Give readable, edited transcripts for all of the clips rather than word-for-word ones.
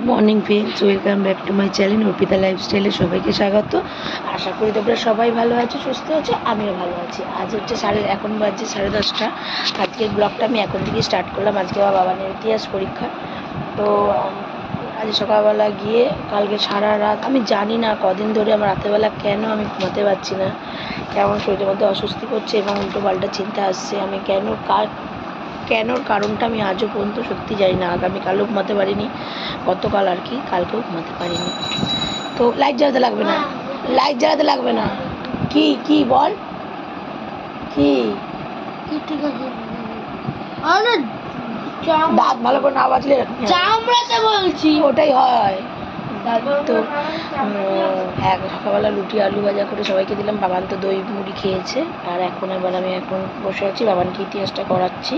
Morning friends, welcome back to my channel Arpita লাইফস্টাইলে সবাইকে স্বাগত। আশা করি তোমরা সবাই ভালো আছো, সুস্থ আছো, আমিও ভালো আছি। আজ হচ্ছে এখন বাজছে 10:30। আজকের ব্লগটা আমি এখন থেকে স্টার্ট করলাম। আজকে আমার বাবানের ইতিহাস পরীক্ষা। তো আজ সকালবেলা গিয়ে কালকে সারা রাত আমি জানি না কদিন ধরে আমার রাতেরবেলা কেন আমি ঘুমাতে পারছি না, কেমন শরীরের মধ্যে অস্বস্তি করছে এবং উল্টো পাল্টা চিন্তা আসছে। আমি কেনর কারণটা আমি আজও পর্যন্ত সত্যি জানি না। আগামীকালও ঘুমাতে পারিনি, গতকাল আর কি, কালকেও ঘুমাতে পারিনি। তো লাইট জ্বালাতে লাগবে না। কি কি বল, কি ঠিক আছে। দাঁত ভালো করে না বাজলে চামড়াতে বলছি, ওটাই হয়। তো সকালবেলা রুটি আলু ভাজা করে সবাইকে দিলাম। বাবান তো দই মুড়ি খেয়েছে। আর এখন আমি বসে আছি, বাবানকে ইতিহাসটা করাচ্ছি।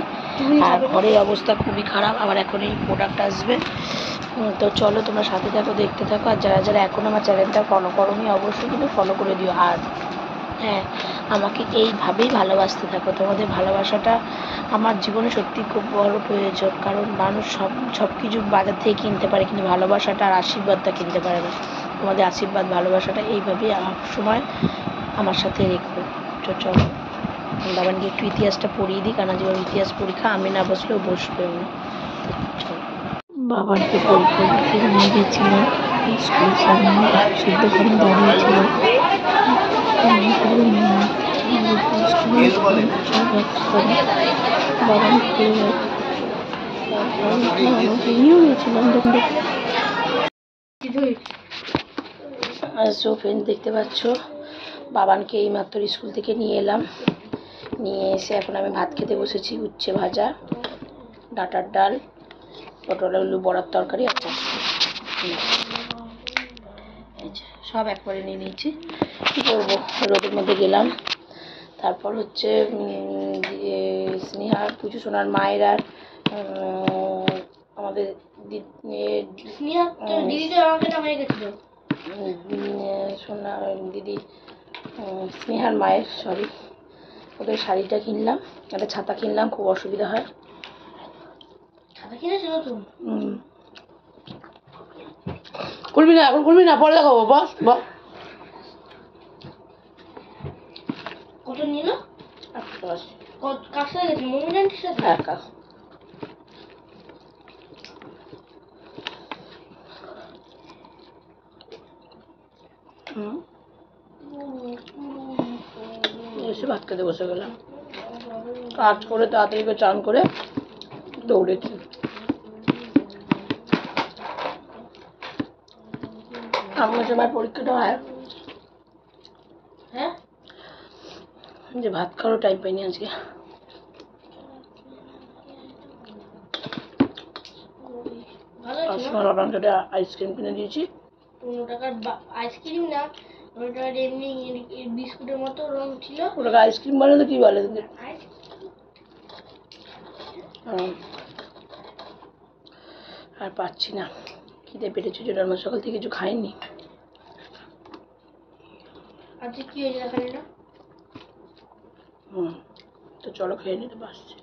আর ঘরের অবস্থা খুবই খারাপ, আবার এখন এই প্রোডাক্ট আসবে। তো চলো তোমরা সাথে থাকো, দেখতে থাকো। আর যারা যারা এখন আমার চ্যানেলটা ফলো করোনি অবশ্যই কিন্তু ফলো করে দিও। আর হ্যাঁ, আমাকে এইভাবেই ভালোবাসতে থাকো। তোমাদের ভালোবাসাটা আমার জীবনে সত্যি খুব বড় প্রয়োজন। কারণ মানুষ সব কিছু বাজার থেকে কিনতে পারে, কিন্তু ভালোবাসাটা আর আশীর্বাদটা কিনতে পারে না। তোমাদের আশীর্বাদ ভালোবাসাটা এইভাবেই সময় আমার সাথে রেখো। তো চলো বাবানকে একটু ইতিহাসটা পড়িয়ে দিই, কারণ জীবন ইতিহাস পরীক্ষা, আমি না বসলেও বসবেও না। চলো, বাবানকে পরীক্ষা দিতে নিয়ে গেছিলাম স্কুল সামনে, সিদ্ধখানে দাঁড়িয়েছিলাম। দেখতে পাচ্ছ বাবানকে এইমাত্র স্কুল থেকে নিয়ে এলাম। নিয়ে এসে এখন আমি ভাত খেতে বসেছি। উচ্ছে ভাজা, ডাঁটার ডাল, পটল আলু বড়ার তরকারি, আচ্ছা সব একবারে নিয়ে নিয়েছি। কী করবো, রোদের মধ্যে গেলাম। তারপর হচ্ছে স্নেহার, পুজো সোনার মায়ের আর আমাদের সোনা দিদি স্নেহার মায়ের ওদের শাড়িটা কিনলাম, একটা ছাতা কিনলাম। খুব অসুবিধা হয়। খুলবি না এখন, খুলবি না, পরে দেখাবো। বস বস। কত নিল? কার সাথে গেছিল? মমিনান্টির সাথে? হ্যাঁ, এসে ভাত খেতে বসে গেলাম। কাজ করে তাড়াতাড়ি করে চান করে দৌড়েছি। আমার সময় পরীক্ষাটা হয়, হ্যাঁ, যে ভাত খাওয়ারও টাইম পাইনি আজকে। আইসক্রিম কিনে দিয়েছি। 15 টাকার আইসক্রিম না, 15 টাকার এমনি বিস্কুটের মতো রং ছিল। ওটাকে আইসক্রিম বলে তো কি বলে? আর পাচ্ছি না, খিদে পেটেছে জন্য আমার সকাল থেকে কিছু খাইনি। আজকে কি হয়েছে দেখালি না? তো চলো খেয়ে নিতে পারছি।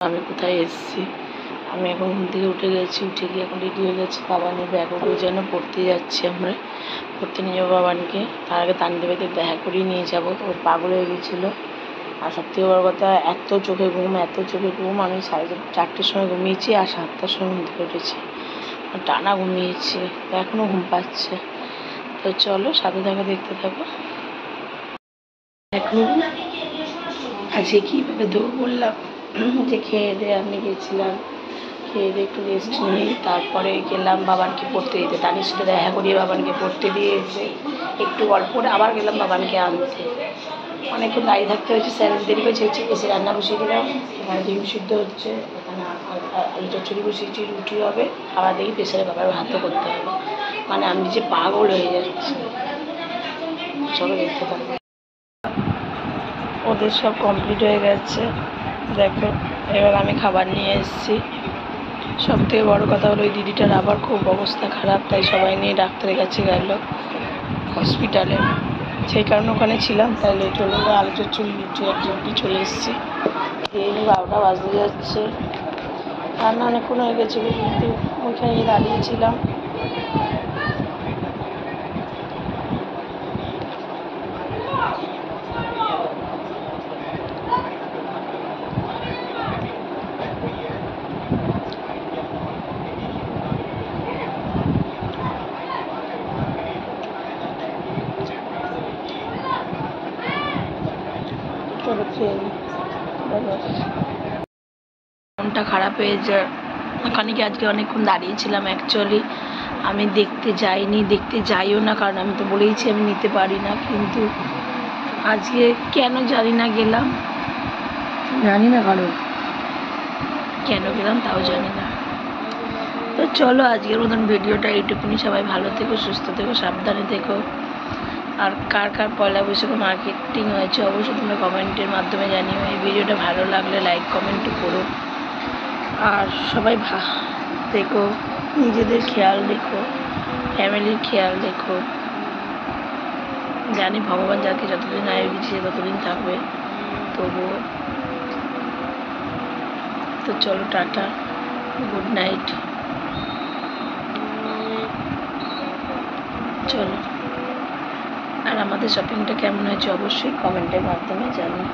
আমি কোথায় এসেছি, আমি এখন ঘুম থেকে উঠে গেছি। উঠে গিয়ে এখন রেডি হয়ে গেছি। বাবানের ব্যাগও যেন পড়তে যাচ্ছি, আমরা পড়তে নিয়ে যাবো বাবানকে। তার আগে তানদেবেদের দেখা করিয়ে নিয়ে যাবো। ওর পাগল হয়ে গেছিলো। আর সবথেকে বড় কথা, এত চোখে ঘুম। আমি 4:30টার সময় ঘুমিয়েছি আর 7টার সময় ঘুম থেকে উঠেছি। টানা ঘুমিয়েছি, এখনও ঘুম পাচ্ছে। তো চলো সাথে থাকো, দেখতে থাকো। এখন আজকে কীভাবে দৌড় বললাম যে খেয়ে দিয়ে আমি গেছিলাম, খেয়ে দিয়ে একটু রেস্ট নিয়ে তারপরে গেলাম বাবানকে পড়তে দিতে। তানির সাথে দেখা করিয়ে বাবানকে পড়তে দিয়ে এসে একটু গল্প করে আবার গেলাম বাবানকে আনতে। অনেকক্ষণ দাঁড়িয়ে থাকতে হয়েছে, স্যারের দেরি হয়েছে। এসে রান্না বসিয়ে দিলাম। এখানে ডিম সিদ্ধ হচ্ছে, এখানে আলু চচ্চড়ি বসিয়েছি, রুটি হবে। আবার দেখি প্রেসারে বাবার ভাতও করতে হবে। মানে আমি যে পাগল হয়ে যাচ্ছি। সবাই দেখতে থাকবে। ওদের সব কমপ্লিট হয়ে গেছে, দেখো। এবার আমি খাবার নিয়ে এসেছি। সব থেকে বড়ো কথা হলো, ওই দিদিটার আবার খুব অবস্থা খারাপ, তাই সবাই নিয়ে ডাক্তারের কাছে গেল হসপিটালে। সেই কারণে ওখানে ছিলাম, তাই লেট হলো। আলু চচ্চড়ি, রুটি আর ডিম চলে এসেছি। এই 12টা বাজতে যাচ্ছে। রান্না অনেকক্ষণ হয়ে গেছিলো, কিন্তু ওইখানে গিয়ে দাঁড়িয়েছিলাম। চলো খেয়ে নিই। মনটা খারাপ হয়ে যায়, ওখানে কি আজকে অনেকক্ষণ দাঁড়িয়েছিলাম। অ্যাকচুয়ালি আমি দেখতে যাইনি, দেখতে যাইও না, কারণ আমি তো বলেইছি আমি নিতে পারি না। কিন্তু আজকে কেন জানি না গেলাম, জানি না কারণ কেন গেলাম তাও জানি না। তো চলো আজকের মতন ভিডিওটা এইটুকুনি। সবাই ভালো থেকো, সুস্থ থেকো, সাবধানে থেকো। আর কার কার পয়লা বৈশাখে মার্কেটিং হয়েছে অবশ্যই তোমরা কমেন্টের মাধ্যমে জানিও। এই ভিডিওটা ভালো লাগলে লাইক কমেন্ট করো। আর সবাই দেখো, নিজেদের খেয়াল রেখো, ফ্যামিলির খেয়াল রেখো। জানি ভগবান যাকে যতদিন আয়ু দিচ্ছে ততদিন থাকবে, তবুও। তো চলো, টাটা, গুড নাইট। চলো, আর আমাদের শপিংটা কেমন হয়েছে অবশ্যই কমেন্টের মাধ্যমে জানিও।